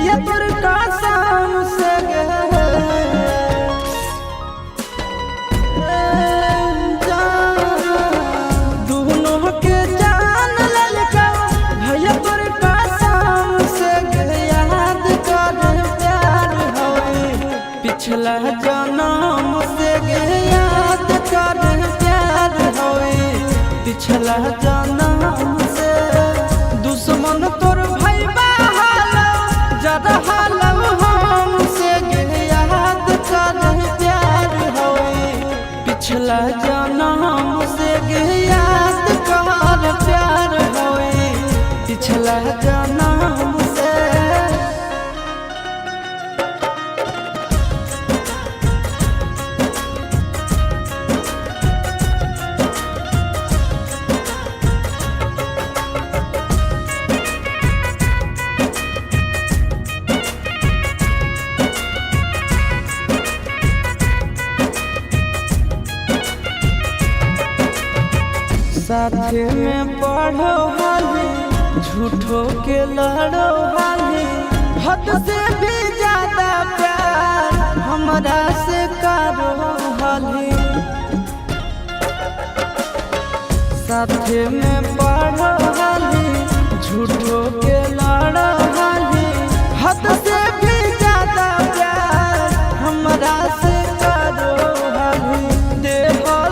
भैया तोर कसम से दोनों के जान ललका भैया तोर कसम से याद कर प्यार होई पिछला जन्म से याद कर प्यार होई पिछला जन्म से दुश्मन तोर भाई बहालो जरा हालो हमसे याद कर प्यार होई पिछला जन्म से याद कर प्यार होई पिछला जन्म से। साथे में पढ़ो हाली झूठो के लड़ो हाली हद से भी ज्यादा प्यार हमरा से करो हाली साथे में पढ़ो हाली झूठो के लड़ो हाली हद से भी ज्यादा प्यार हमरा से करो हाली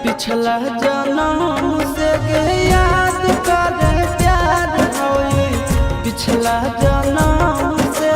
पिछला जन्म से याद कर प्यार होई पिछला जन्म से।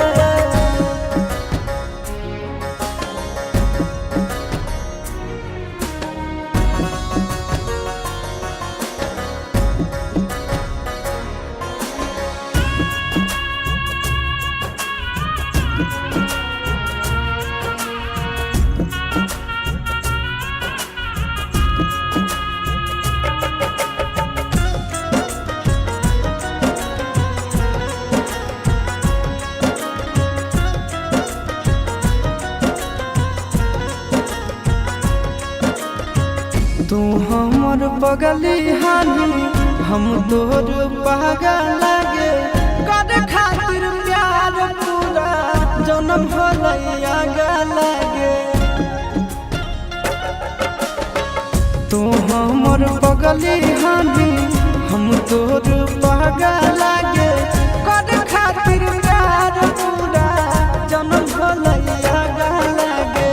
तू हमर बगली हानी हम तोर पागल लागे कर खातिर प्यार पूरा जन्म भलैया लागे तू हमर बगली हानी हम तोर पागल लागे कर खातिर प्यार पूरा जन्म भलैया लागे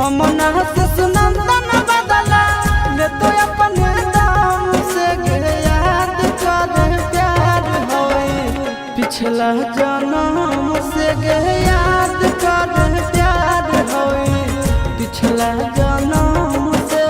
अमना से सुनंदन बदला तो अपने दाम से याद कर प्यार होई पिछला जन्म से याद कर प्यार होई पिछला जन्म से।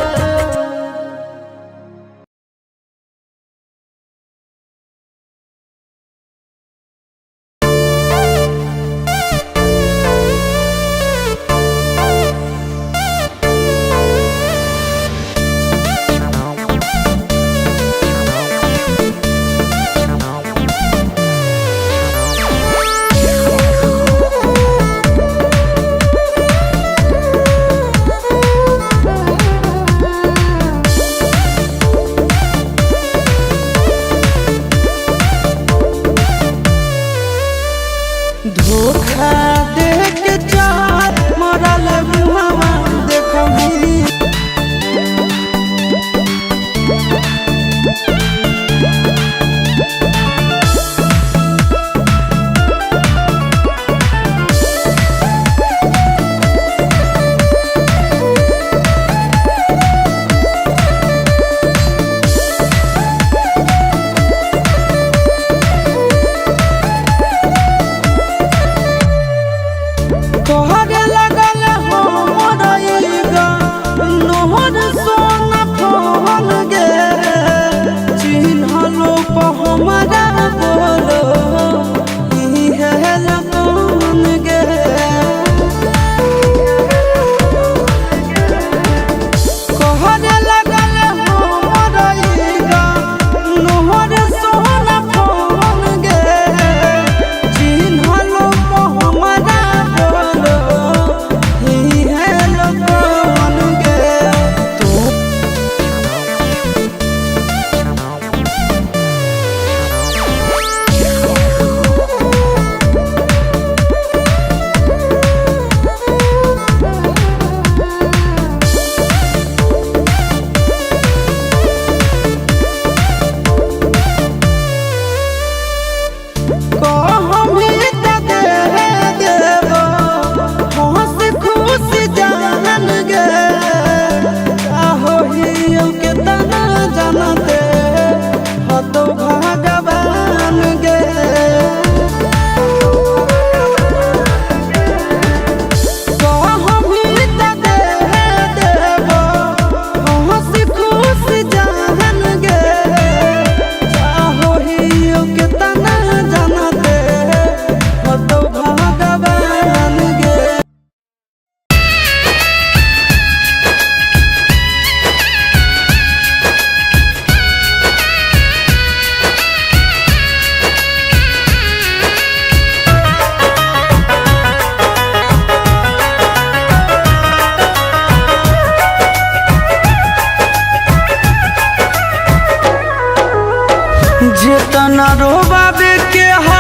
जेतना रोबाबे के हो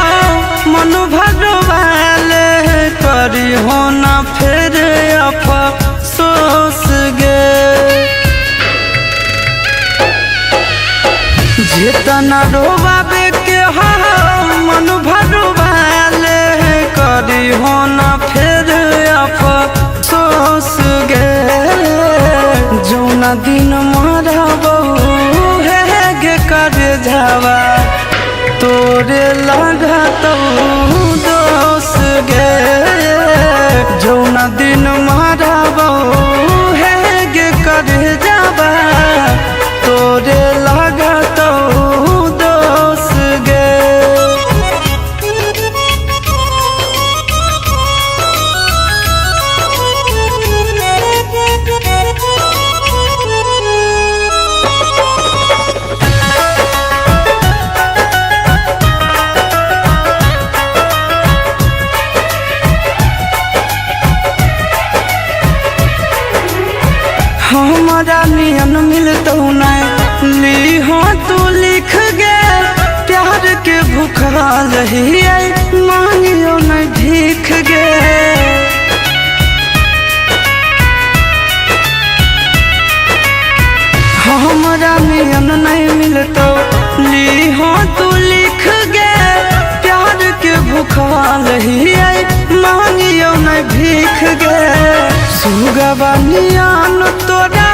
मन भरवाले करी हो ना फिर अफसोस गे। जेतना रोबाबे के हो मन भरवाले करी हो ना फिर अफसोस गे। जौना दिन मरबो हे गे कर जावा तोरे लगतौ दोष गे। जौना दिन मरबो हे गे कर जावा तोरे लगतौ दोष गे। हमारा नियन मिलतौ नहीं ली हो तू लिख गे। प्यार के भूखल रहिए मांगियो नहीं भीख गे। हमारा नियन नहीं मिलतौ ली हो तू लिख गे। प्यार के भूखल रहिए मांगियो नहीं भीख गे। सुगवा नियन तोरा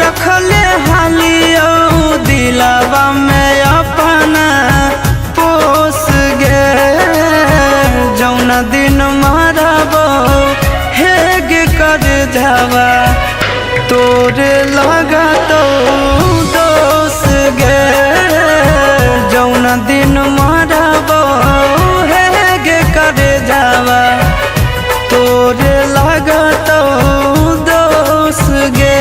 रखले हालियो दिलावा में अपना पोस गे। जौना दिन मरबो हे गे कर जावा तोरे लगतौ दोष गे। जौना दिन मरबो हे गे कर जावा तोरे लगतौ दोष गे।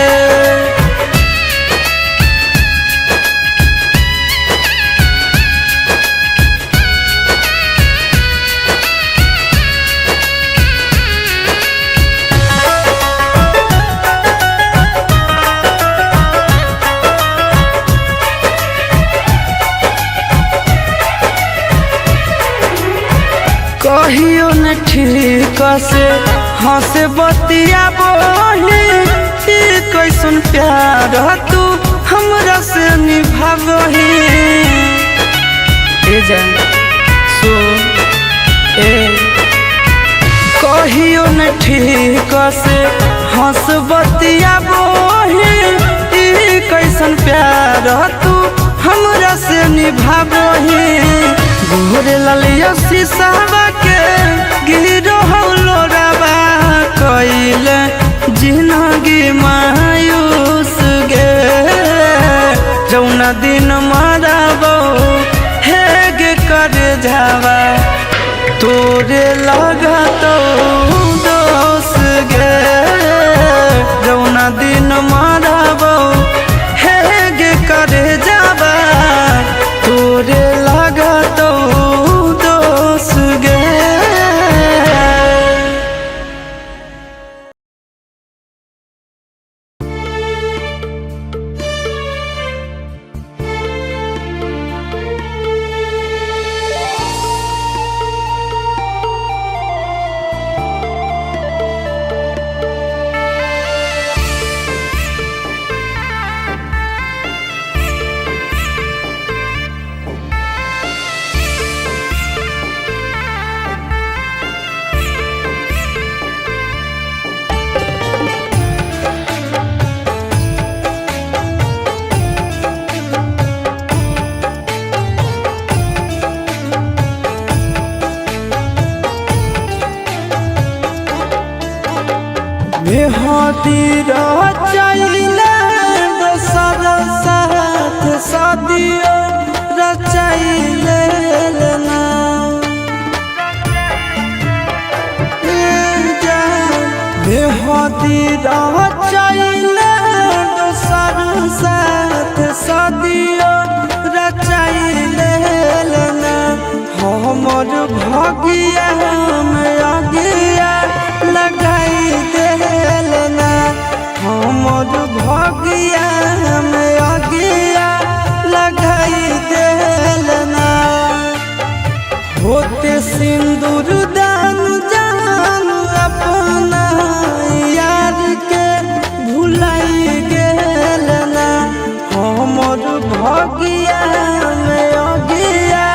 कहियो न ठीक से हंस बतिया बोली कैसन प्यार तू हमरा से निभावही। ए जान सो ए कहियो न ठीक से हंस बतिया बोली कैसन प्यार तू हमरा से निभावही। गोरे ललिया शीशावा के गिरो लोरावा कइले जिंदगी मायूस गे। जौना दिन मरबो हे गे कर जावा तोरे लगतौ दोष गे। जौना दिन मरबो हे गे कर जावा तोरे लगतौ दोष गे। बेहती रचाइले दोसर साथ शादियो रचाइले ना। बेहती रचाइले दोसर साथ शादियो रचाइले ना। हमर भगिया में अगिया लगाई देलना। हमर भगिया में अगिया लगाई देलना। सिंदूर दान जान अपना यार के भुलाई गेल ना हमर भगिया में अगिया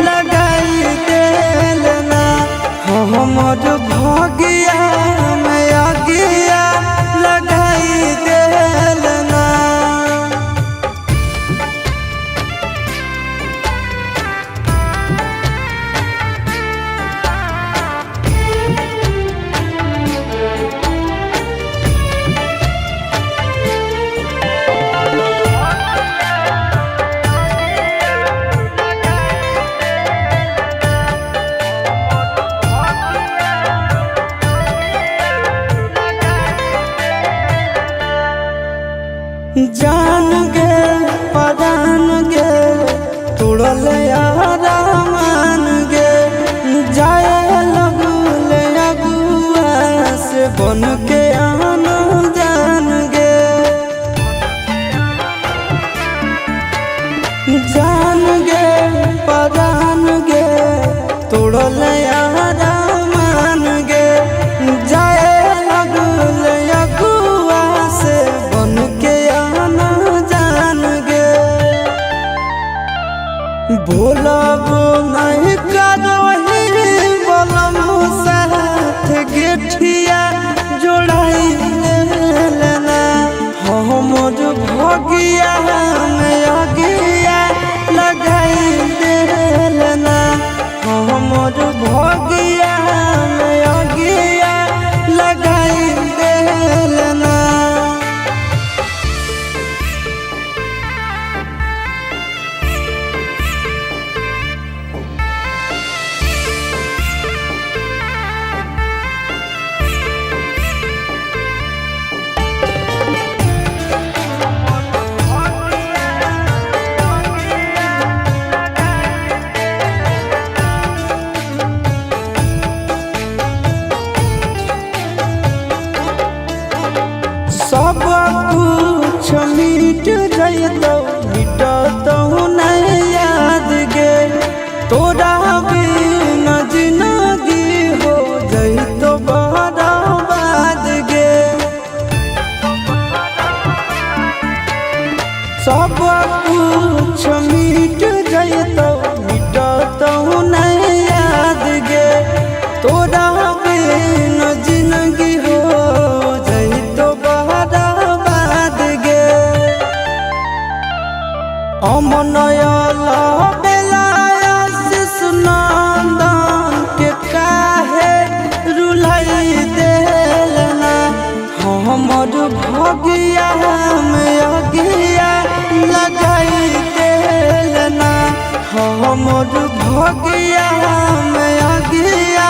लगाई देल ना हमर भगिया में अगिया लगाई देल ना। जान गे परान गे तोड़ल यारा मान गे जाए लगल अगुआ से बन के आन जान गे जान गे परान गे तोड़ल यारा मान गे जाए लगल अगुआ से बन के भोलाबो नहीं करोही बोलम साथ गेठिया जोड़ाई लेना हमर भगिया में अगिया लगाई देलना हमर भगिया में अगिया लगाई देलना। सब कुछ मिट जइतो मिटतो नहीं याद गे तोरा बिना जिंदगी हो जइतो बर्बाद गे सब कुछ मिट जइतो मिटतो नहीं याद गे तोरा बिना जिंदगी हो अमनयल बेलायस नंदन के काहे रुलाई देलना हमर भगिया में अगिया लगाई देलना हमर भगिया में अगिया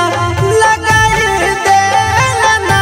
लगाई देलना।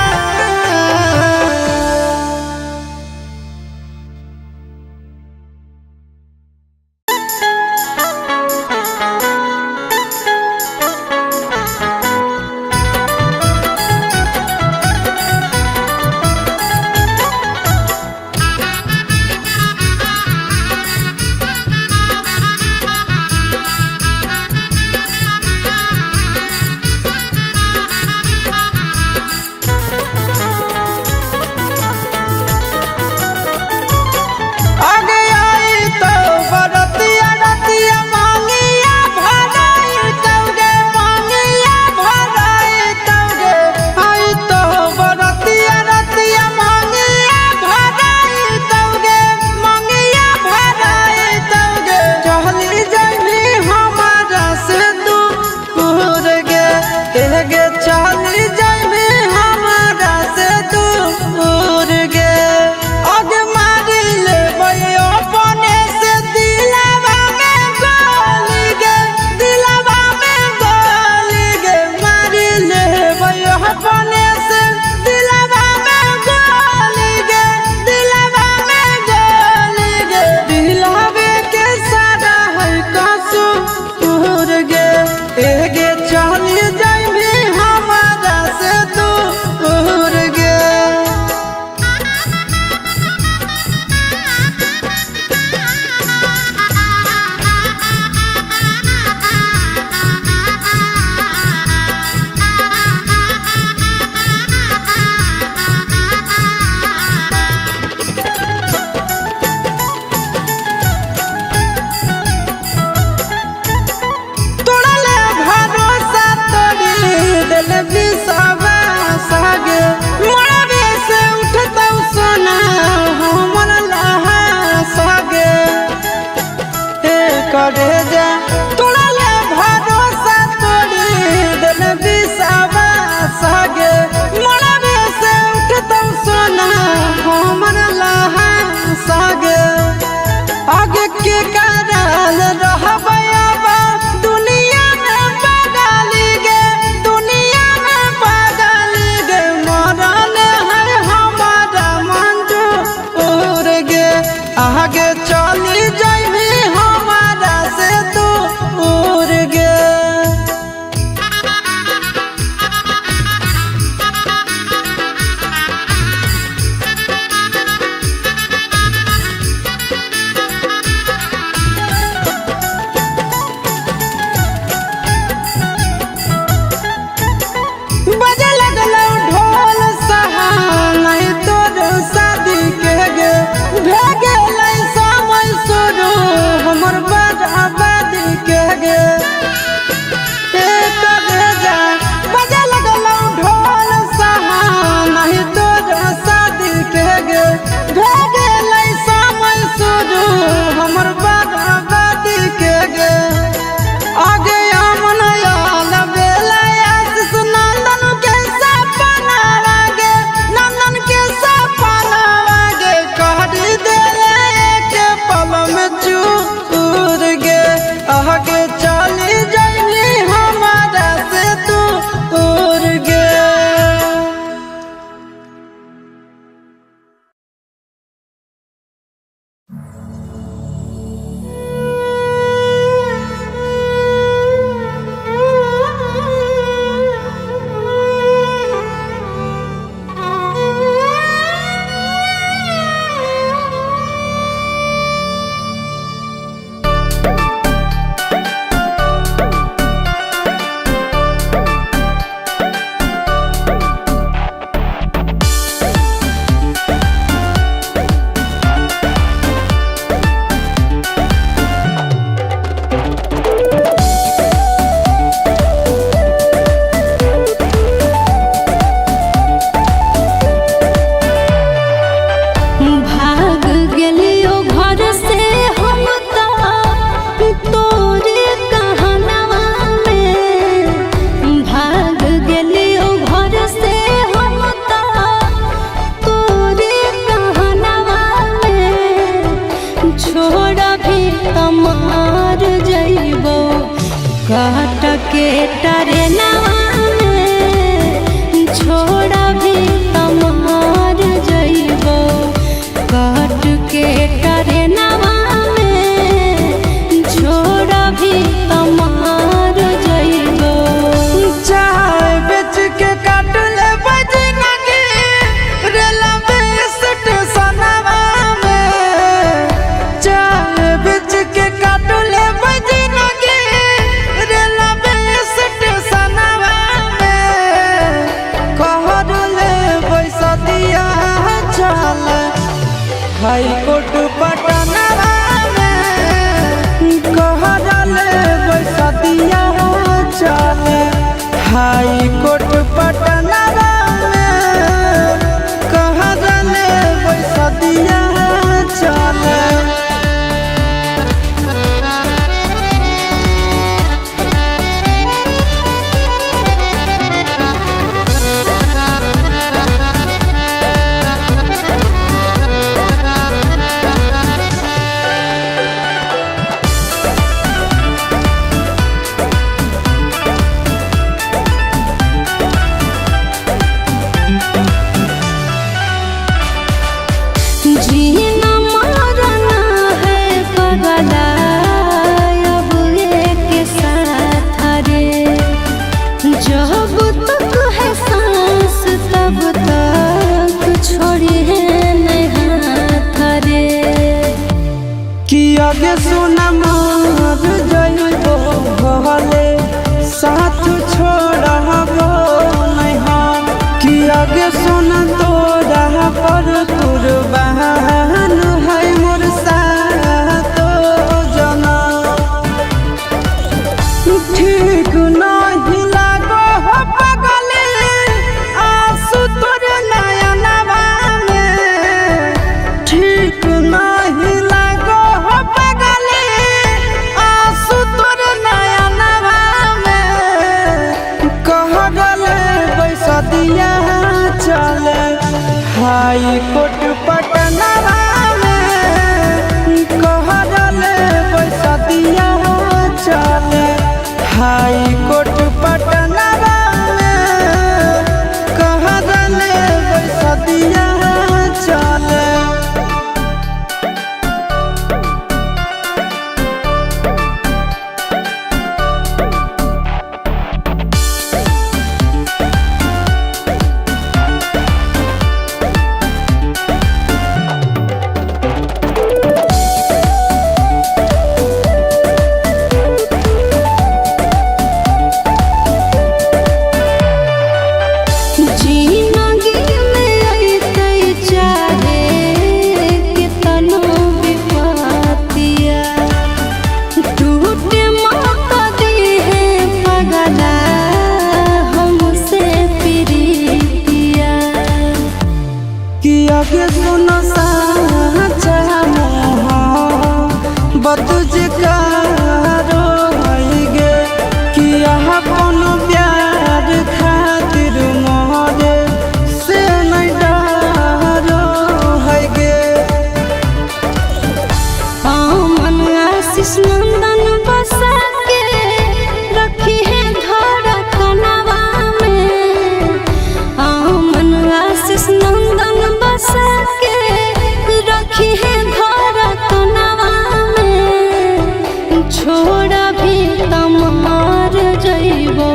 चली जाइबी हमारा से दूर गे। बजे लगलो ढोल सहाय तोर शादी के गे भेगे समय शुरू हमर बर्बादी के गे। बजे लगलो ढोल सहाय तोर शादी के गे भेगे समय शुरू हमर बर्बादी के गे। आगे अमन याल बेला आशीष नंदन के सपना लागे नंदन के सपना लागे करी देले एक पल में चूर गे। आगे चली जाइली हमारा से दूर गे। भाग गेलियो घर से हम तोरे कहनवा में। भाग गेलियो घर से हम तोरे कहनवा में। छोड़ भी तमार जइबो काट के टरेनवा में। छोड़ भी तमार जइबो काट के टरेनवा में। छोड़ भी तमार जइबो चाय बेच के काट ले बजनगी रेलवे स्टेशनवा में। चाय बेच के काट ले बजनगी रेलवे स्टेशनवा में। कहर ले पैसा दिया चल हाई कोर्ट पटनवा में। कहर ले पैसा दिया चल हाई कोर्ट पटनवा में। कहर ले पैसा दिया चल। जीना मरना है पगला अब एक साथ रे। जब तक है सांस तब तक छोड़िए नहीं हाथ रे। कि आगे सुना मार जइबो भले साथ छोड़बो नहीं हम। कि आगे सुन तोरा पर कुर्बान है मोर सातो जना। ठीक नहीं लागो हो पगले आंसू तोर नयनवा में। ठीक नहीं लागो हो पगले आंसू तोर नयनवा में। कहले पैसा दिया चल हाई कोर्ट पटनवा में। बदुजकारो गे कि अपन प्यार खातिर मोरे से नहीं डरो है गे। मन आशीष नंदन बसा के रखी है धड़कनवा में। मन आशीष नंदन बसा के रखी है धड़कनवा में। छोड़ा भी तम मार जइबो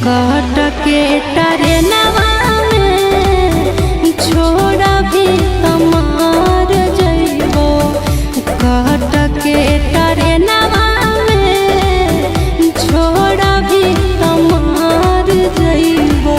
काट के टरेनवा में। छोड़ा भी तम मार जइबो काट के टरेनवा में। छोड़ा भी तम मार जइबो।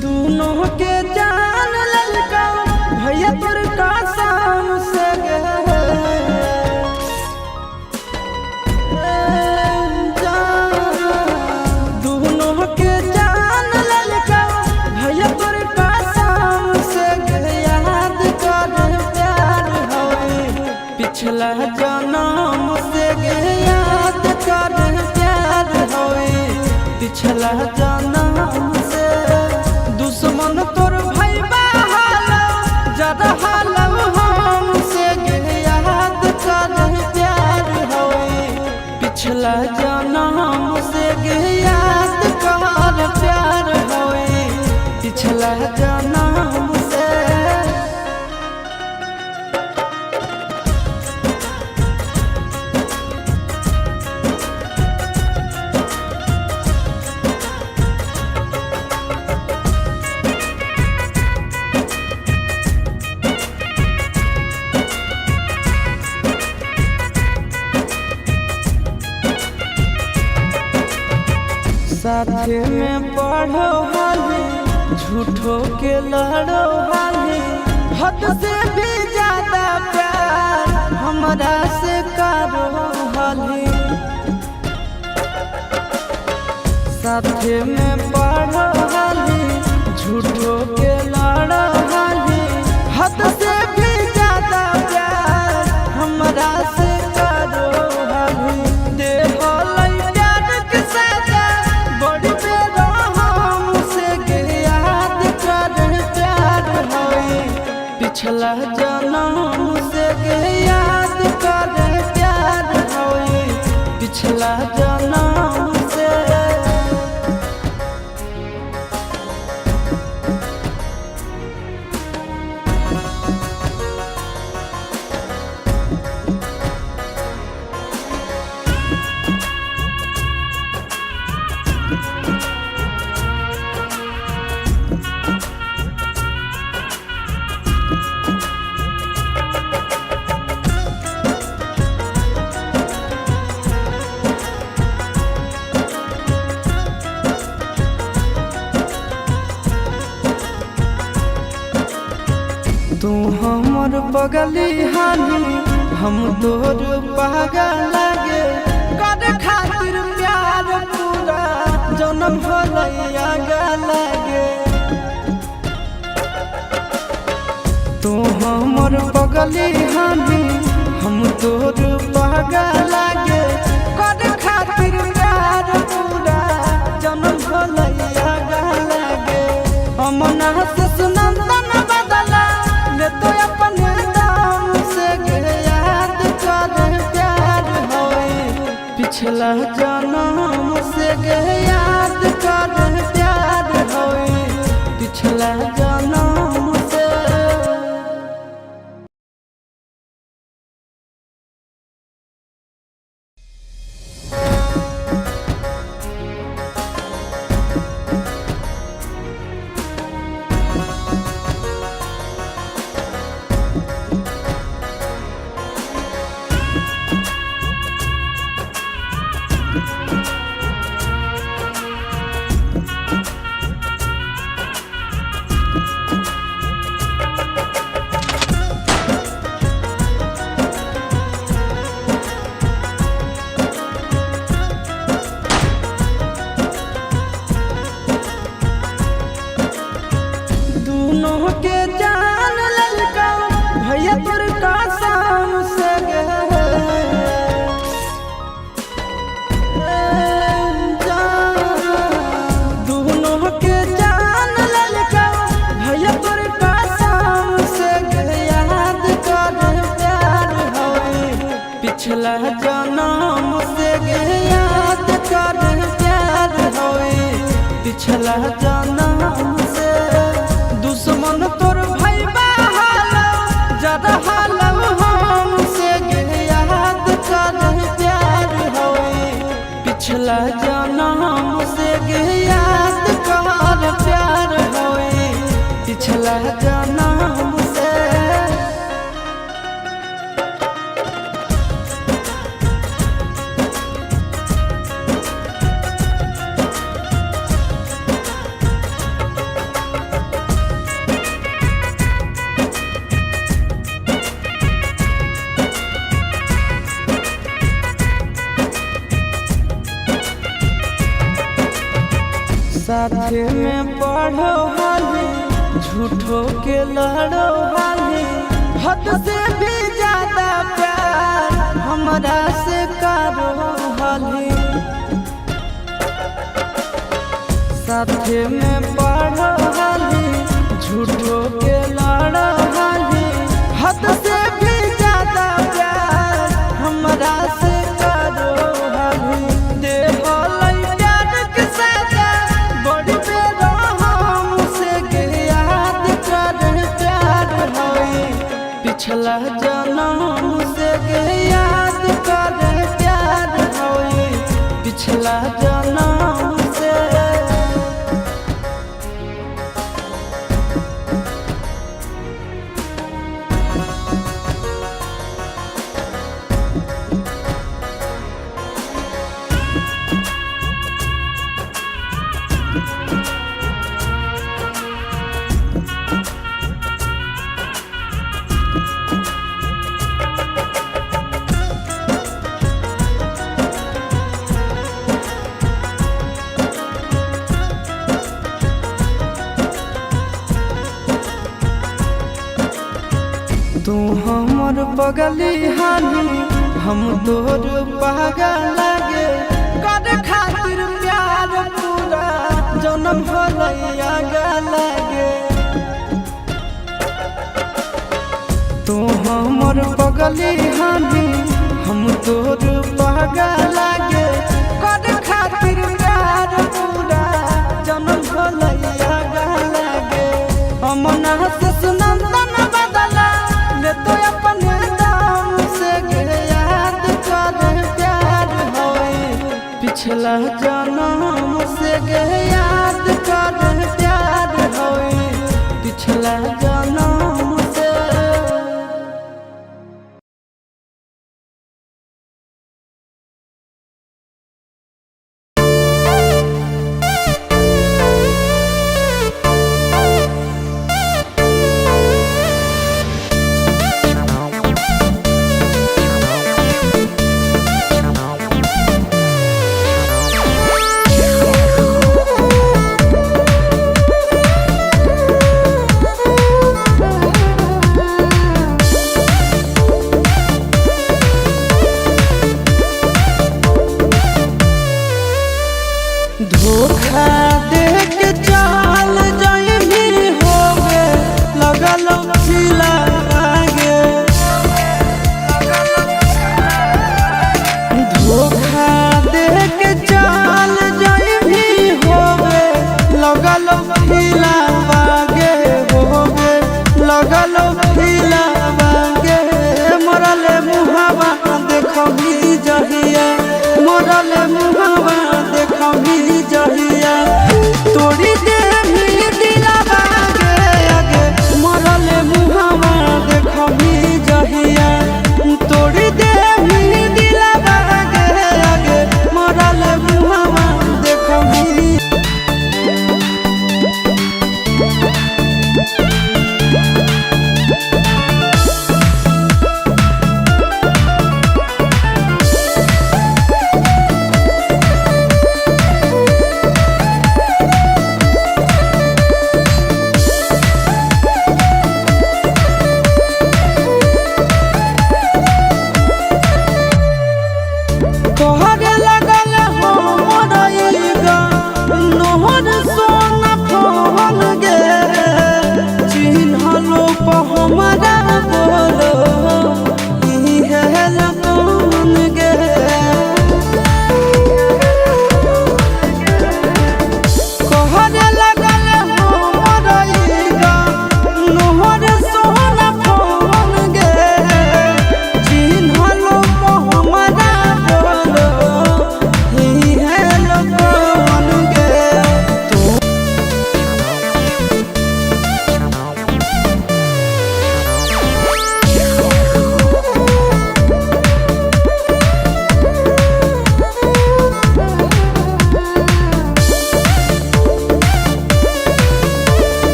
दोनों के जान ललका भैया तोर कसम से गे दोनों के जान ललका भैया तोर कसम से गे। याद कर प्यार होए पिछला जन्म से गे। याद कर प्यार होए पिछला जन्म से। दुश्मन तोर भाई बहालो जरा हालो हमसे गे। याद कर प्यार होए पिछला जन्म से गे। याद कर प्यार होए पिछला जन्म से। साथे में पढ़ो हाली झूठो के लड़ो हाली। हद से भी ज्यादा प्यार हमरा से करो हाली। साथे में पढ़ो हाली झूठो के लड़ो हाली। हद से भी ज्यादा प्यार हमरा से करो हाली। देहो प्यार के सजा बड़ी बेरो हमसे गे। याद कर प्यार होए पिछला जन्म से गे। याद कर प्यार होए पिछला जन्म से। तू हमर बगली हानी हम तोर पागल लागे। कर खातिर प्यार पूरा जन्म भलैया लागे। तू हमर बगली हानी हम तोर पागल लागे। कर खातिर प्यार पूरा जन्म भलैया लागे। अमना से सुनंदन बदला ले तो अपने दाम से गे। याद कर प्यार होए पिछला जन्म से गे। याद कर प्यार होए पिछला जन्म। पिछला जन्म से दुश्मन तोर भैया जरा हालम हमसे गे याद कर प्यार होए पिछला जन्म से गे याद कर प्यार होए पिछला जन्म से। साथे में पढ़ो हाली झूठो के लड़ो हाली हद से भी ज्यादा प्यार हमरा से करो हाली। साथे में पढ़ो हाली झूठो के लड़ो हाली हद से भी ज्यादा प्यार हमरा से करो हाली। पिछला जन्म से गे याद कर प्यार होए पिछला जन्म से। तू हमर बगली हानी हम तोर पागल लागे कर खातिर प्यार पूरा जन्म भलैया लागे। तू हमर बगली हानी हम तोर पागल लागे कर खातिर प्यार पूरा जन्म भलैया लागे। अमना से सुनंदन बदला तो अपने दाम से गे याद कर प्यार होए पिछला जन्म से गे याद कर प्यार होए पिछला जन्म से। धोखा दे के चाल जाए भी होगे लगल खिला आगे। धोखा दे के चाल जाए भी होगे लगल खिला आगे होगे लगल खिला आगे। मरल मुहावा देखबी जहिया मरल मुहावा देखबी जहिया तोड़ी दे दिलवा आगे मरल मुहावा देखबी जहिया तोड़ी दे दिलवा आगे मरल मुहावा देखबी।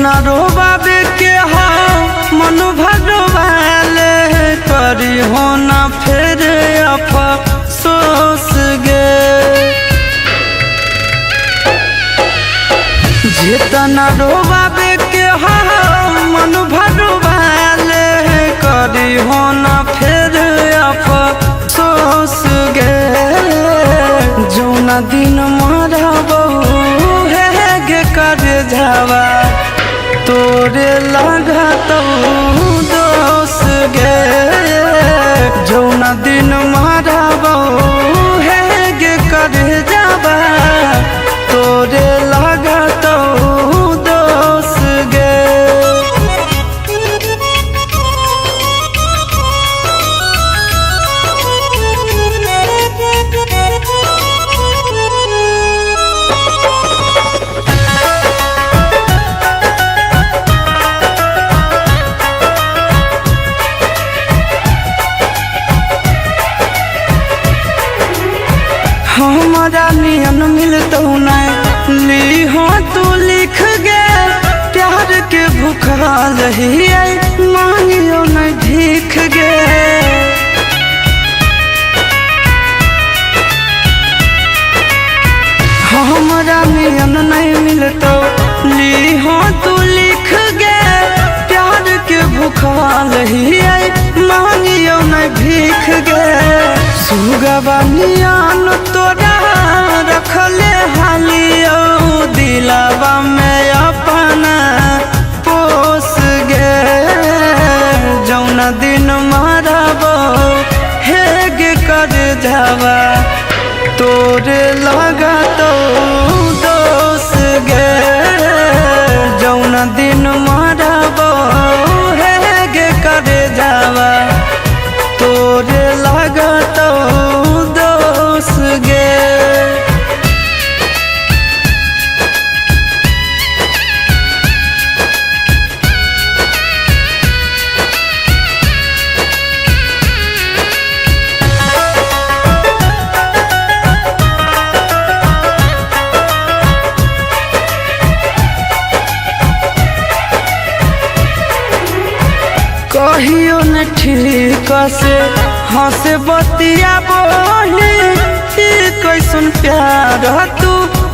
जेतना रोबाबे के हा मन भरवाले करी हो ना फिर अफसोस गे। जेतना रोबाबे के हा मन भरवाले करी हो ना फिर अफसोस गे। जौना दिन मरबो हे गे कर जावा तोरे लागत दोष गे। जौना दिन मरबो हे गे कर जावा तोरे लागत दोष गे। हमारा नियन मिलतो नहीं ली हो तू लिख गे। प्यार के भूखा रही मांगियो नहीं भीख गे। हमारा नियन नहीं मिलतो ली हो तू लिख गे। प्यार के भूखा रही मांगियो नहीं भीख गे। सुगवा नियन तोरा रखले हालियो दिलावा में अपना पोस गे। जौना दिन मरबो हे गे कर जावा तोरे लागत दोष गे। जौना दिन मरबो हे गे कर जावा तोरे लागत दोष गे। कहियो न ठीक से हंस बतिया बोली कैसन प्यार तू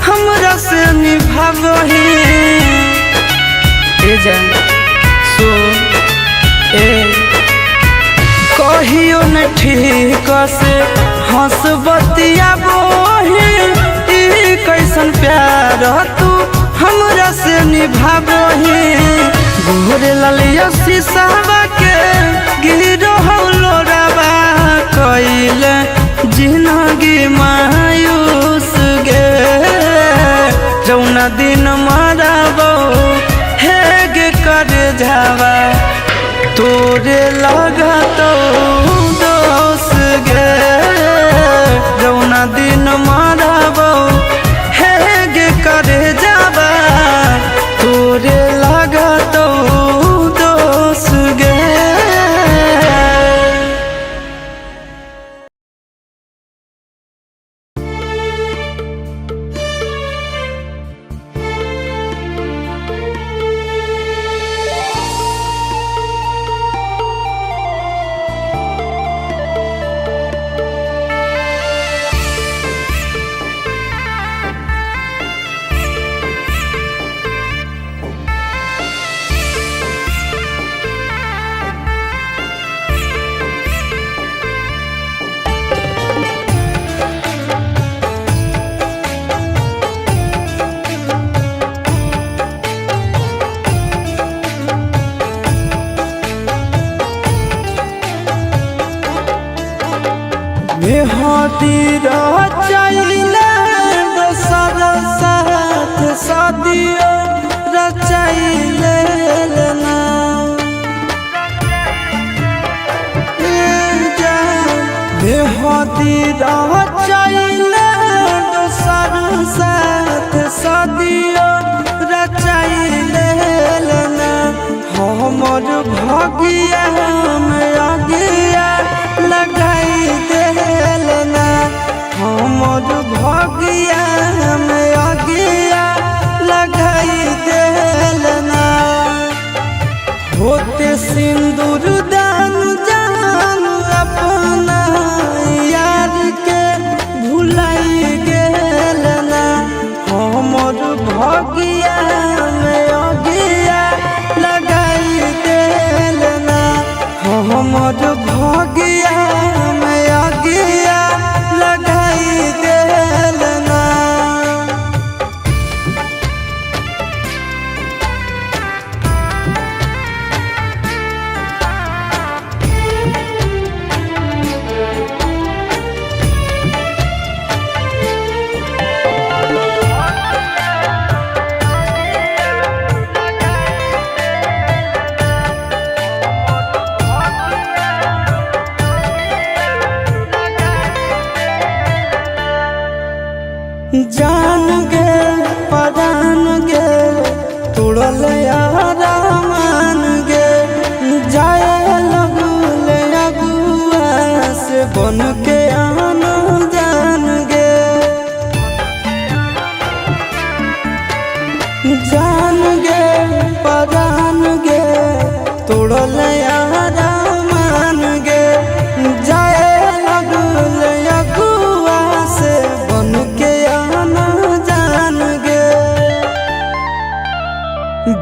हमरा से निभावही। कहियो न ठीक से हंस बतिया बोली कैसन प्यार तू हमरा से निभावही। गोरे ललिया शीशावा के गिरो हौलोरावा कइले जिंदगी मायूस गे। जौना दिन मरबो हे गे कर जावा तोरे लागत दोष गे। जौना दिन मरबो हे गे कर जावा तोरे लागत दोष गे। बेहती रचाइले दोसर साथ शादियो रचाइले ना। बेहती रचाइले दोसर साथ शादियो रचाइले ना। हमर भगिया में अगिया लगाई देलना। हमर भगिया में अगिया लगाई देलना। होते सिंदूर दान जान अपना यार के भुलाई गेल ना हमर भगिया में अगिया लगाई देल ना हमर भगिया में अगिया लगाई देल ना। जान गे परान गे तोड़ल यारा मान गे जाए लगल अगुआ से बन के आन जान गे जान गे परान गे तोड़ल यारा मान गे जाए लगल अगुआ से बन के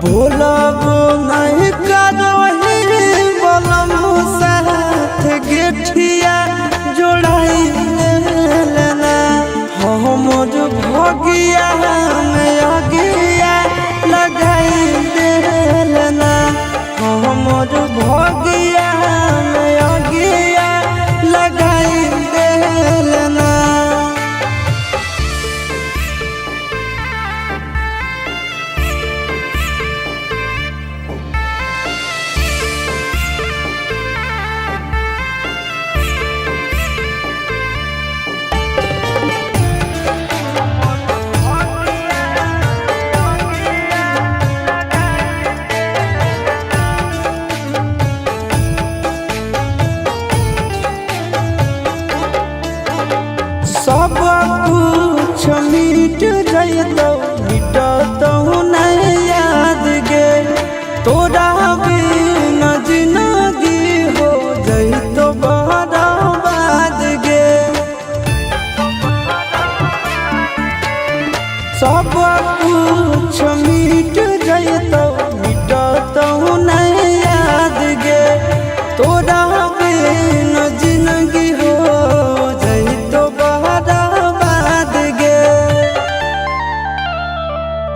भोलाबो नहीं करही बलम साथ गेठिया जोड़ाई लेना हमर भगिया में अगिया लगाई देलना हमर भगिया में अगिया लगाई देलना। सब कुछ मिट जइतो मिटतो नहीं याद गे तोरा बिना जिंदगी हो जइतो बर्बाद गे सब कुछ मिट जइतो मिटतो नहीं याद गे तोरा बिना जिंदगी हो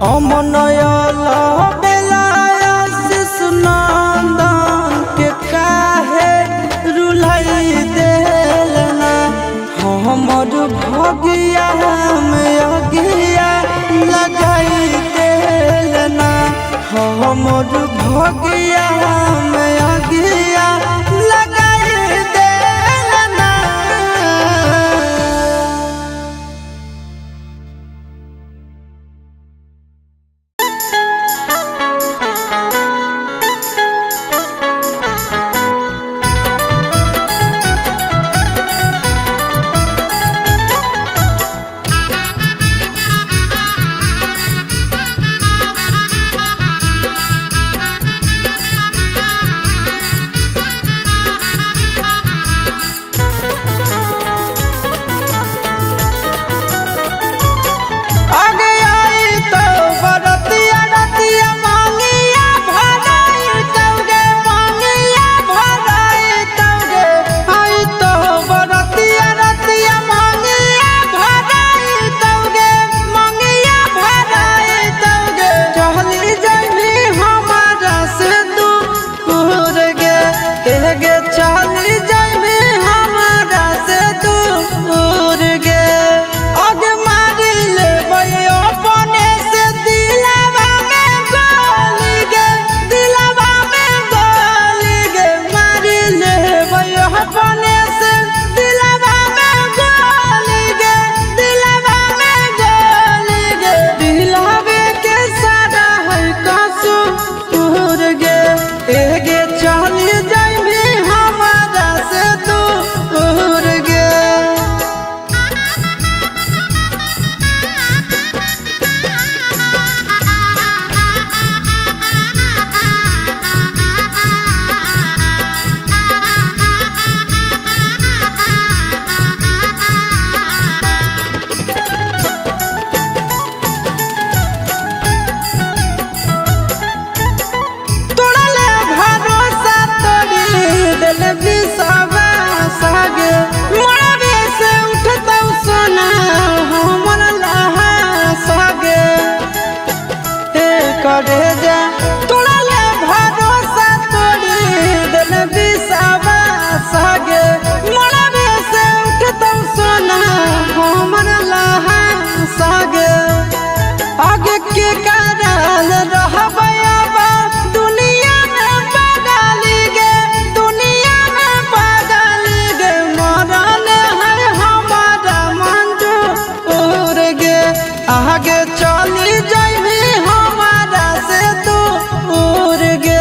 अमनयल बेलाया शिशुनंदन के काहे रुलाई देलना हमर भगिया में अगिया लगाई देलना हमर भगिया में अगिया लगाई देलना। एगे चल जाइबे विश्वास गे मरबे से उठतौ सोना हमर लाश गे करे जा तोरा ले भरोसा तोड़ी दिल विश्वास गे मरबे से उठतौ सोना हमर लाश गे आगे के कारण रहबै दुनिया में बदली गे दुनिया में बदली गे मरल है हमारा मंजूर गे आगे चली जाइबी हमारा से दूर गे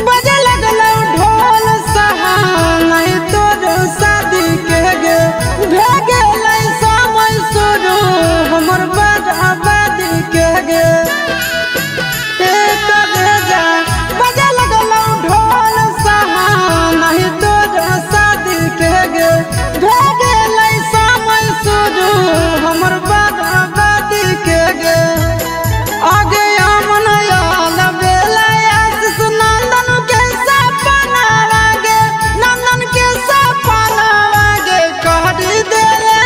बजे लगलौ ढोल सहाय तोर शादी के गे भे गेलै समय शुरू हमर बर्बादी के गे बजे लगलौ ढोल सहाय तोर शादी के गे भे गेलै समय शुरू हमर बर्बादी के गे आगे अमन याल बेला आशीष नंदन के सपना गे नंदन के सपना गे करी देले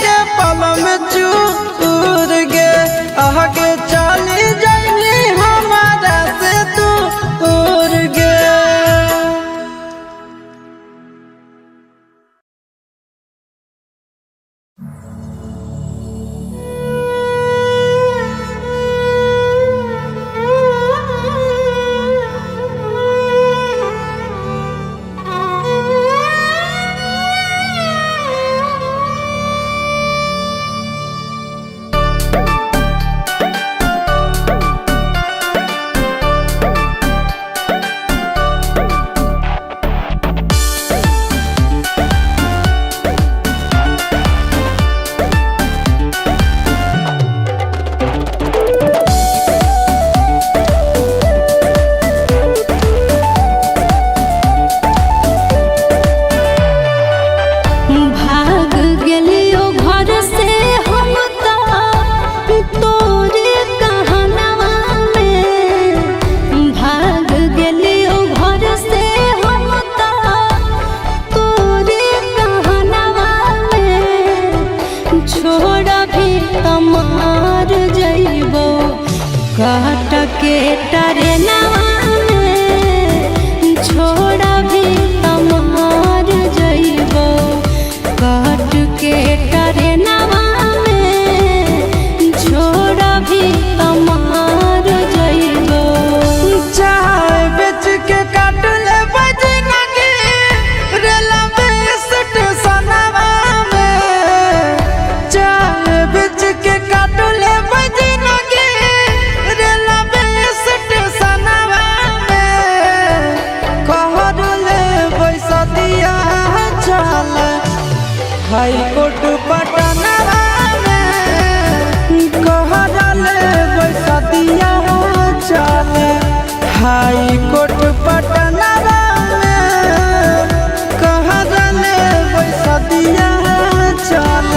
के पल में चूर गे आगे चली जाइबी हमारा से दूर गे। भाग गेलियो घर से हम तोरे कहनवा में भाग गेलियो घर से हम तोरे कहनवा में छोड़ भी तमार जइबो काट के टरेनवा में छोड़ भी तमार जइबो काट के टरेनवा में छोड़ भी तमार जइबो चाय बेच के काट ले बजनगी रेलवे स्टेशनवा में चाय बेच के काट ले बजनगी रेलवे स्टेशनवा में कहर ले पैसा दिया चल हाई कोर्ट पटनवा में कहर ले पैसा दिया चल हाई कोर्ट पटनवा में कहर ले पैसा दिया चल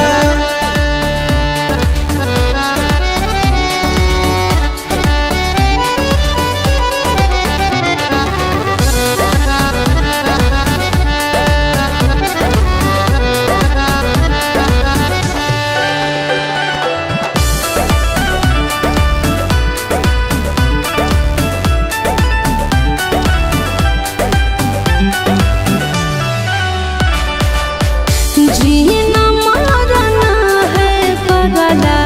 जीना मरना है पगला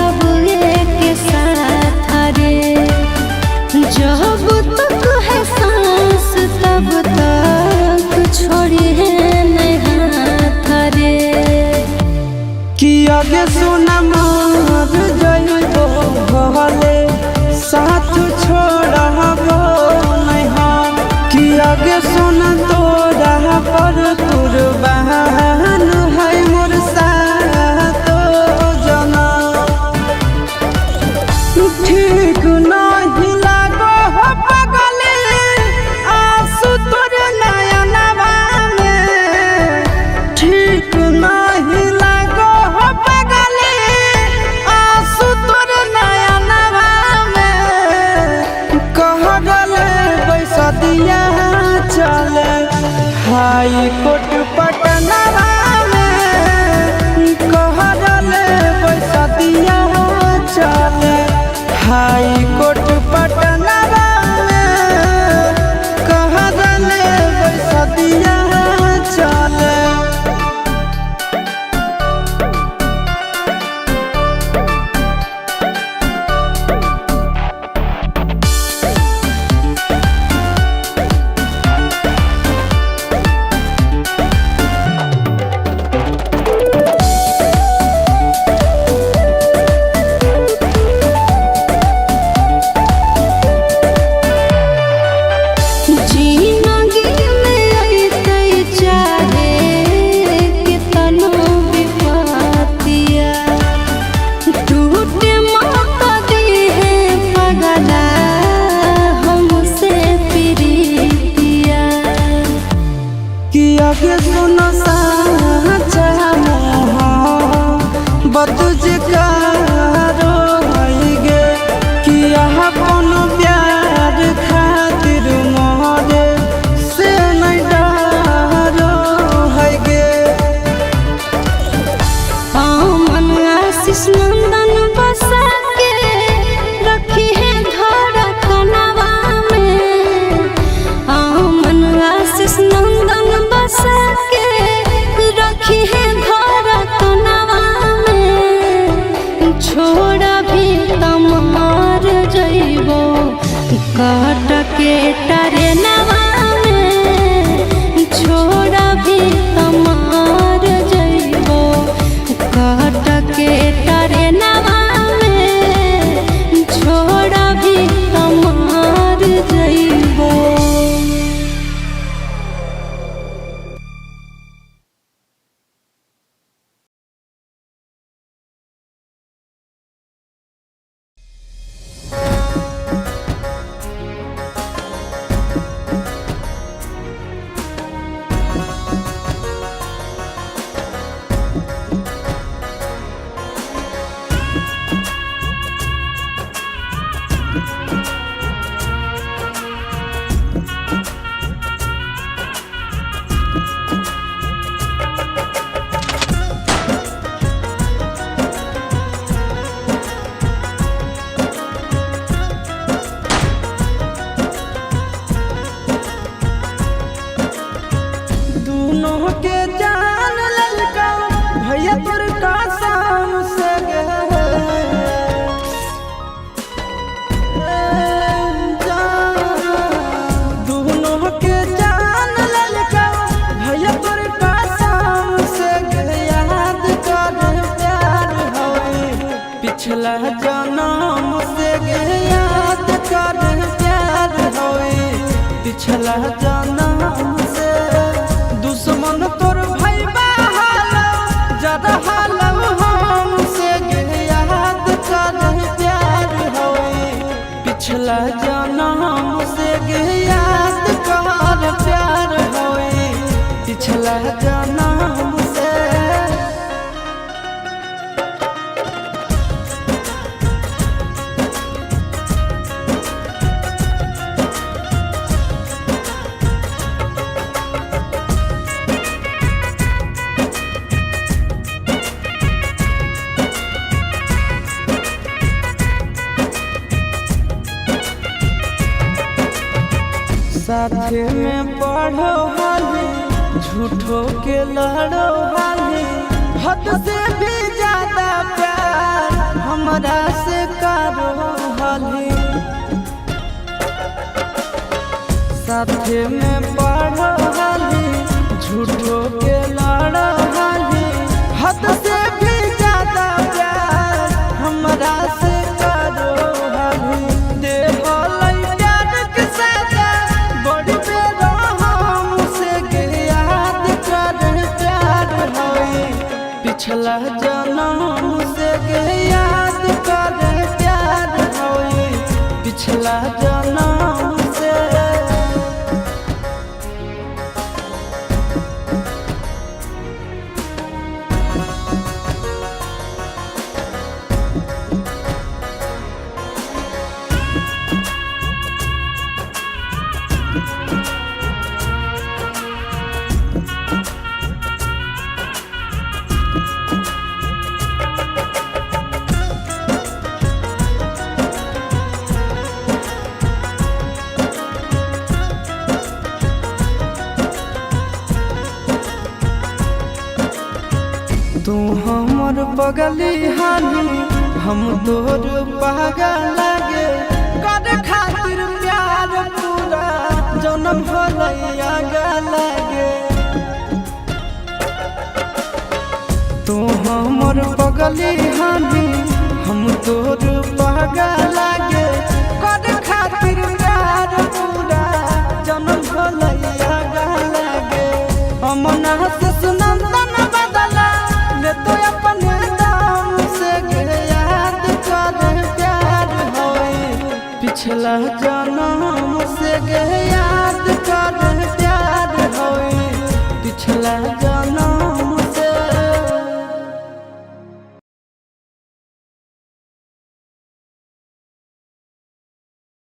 अब एक साथ रे जब तक है सांस तब तक छोड़ी है नहीं हाथ रे कि आगे सुना मार जइबो भले साथ छोड़बो नहीं हम कि आगे सुना तोरा पर कुर्बान है मोर साथ जना ठीक नहीं लागो हो पगले हाई कोर्ट पटना में कहाँ रले सदिया चले। आगे सुनो साचा बतुज कारो गे कि यहाँ कोनो प्यार खातिर मोरे से नहीं डरो है गे। मन आशीष नंदन बसा के रखी है धड़कनवा में। मन आशीष नंदन बसा के रखी है धड़कनवा में। छोड़ा भी तमार जइबो काट के टरेनवा में। छोड़ा भी तमार जइबो काट के टरेनवा में। छोड़ा भी तमार जइबो। दोनों के जान ललका भैया तोर का शाम से दोनों के जान ललका भैया तोर का शाम से याद कर प्यार होई पिछला जन्म से याद कर प्यार होई पिछला जन्म से। दुश्मन तोर भाई बहाला जरा हालव हमसे याद कर प्यार होई पिछला जन्म से याद कर प्यार होई पिछला जन्म से। साथे में पढ़ो हाली झूठो के लड़ो हाली हद से भी ज्यादा प्यार हमरा से करो हाली। साथे में पढ़ो हाली झूठो के लड़ो हाली हद से भी ज्यादा प्यार हमरा से करो हाली। पिछला जन्म से याद कर प्यार होई पिछला जन्म से। पगली हानि हम तोर पागल लागे कर खातिर प्यार पूरा जन्म भलैया लागे तू हमर पगली हानि हम तोर पागल लागे कर खातिर प्यार पूरा जन्म भलैया लागे अमना सुनंदन बदला ले तो अपने दाम से याद कर प्यार होई पिछला जन्म से याद